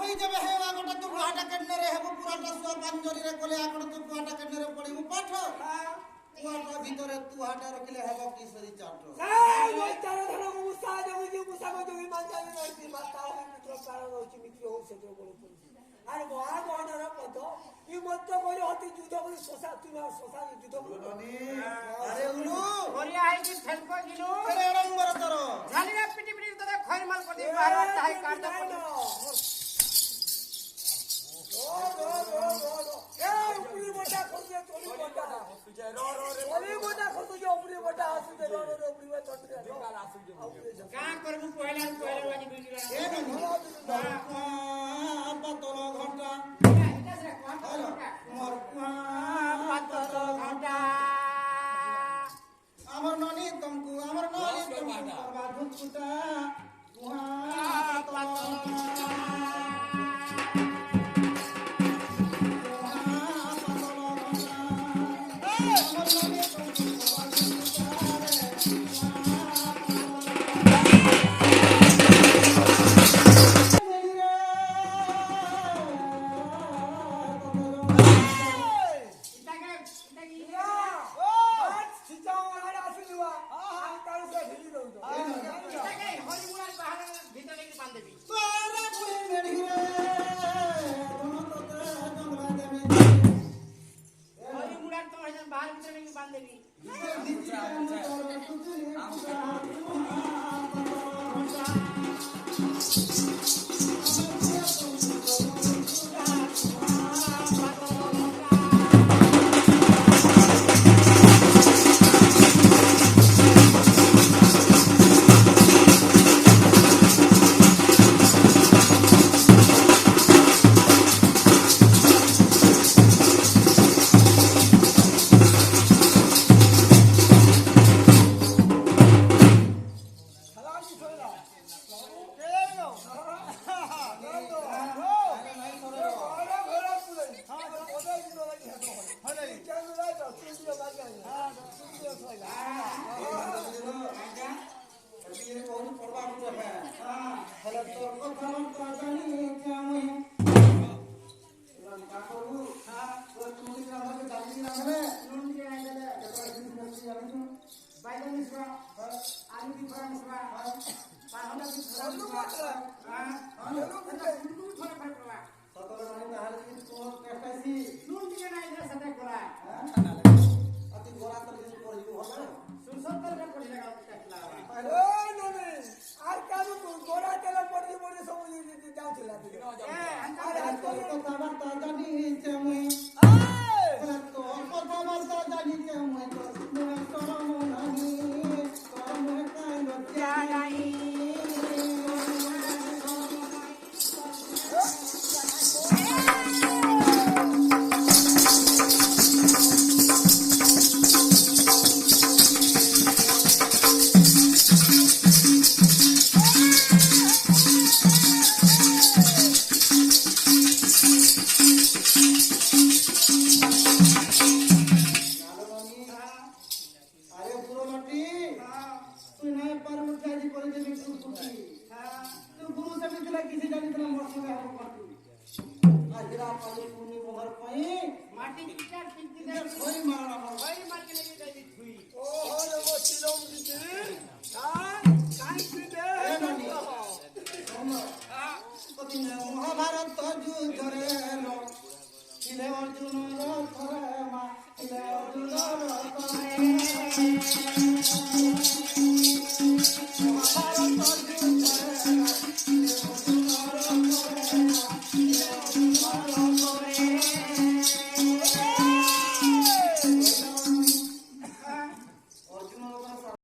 হই যাবে হে আগটা তু গুহাটা কেনে রে হেবু পুরাটা সোয়া পাঞ্জরি রে কলে আগটা তু গুহাটা কেনে রে পড়িমু পাঠ গুহাটা ভিতরে তু হাটা রাখলে হেব কি সরি চাট ওই চার ধর মুসা জমি মুসা জমি মানজানি রইছি মাতা মিত্র কারণ হচ্ছে মিত্র হচ্ছে তো বলে পড়ছি আর মহাগণর পদ ই মত করে হতি যুদ্ধ করে শশা তুই শশা যুদ্ধ করে আরে উলু ওরে আইছি ফেলকো গিলু আরে নম্বর তোর জানি না পিটি পিটি তোদের খৈর মাল করে বারবার তাই কাটতে পড়ে উপরি মোটা খসে চলি মোটা চলি মোটা খসে যে উপরি মোটা আসুছে উপরি মোটা চটকে কা করবু পয়লা বাজি বিগিরা এ পাতল ঘন্টা এটা সে কোন ঘন্টা মোর পাতল ঘন্টা আমার ননি তমকু করবা ধুকুটা পাতল মহাভারত যুদ্ধরে ছিলে অর্জুন রথরে মা ছিলে অর্জুন রথরে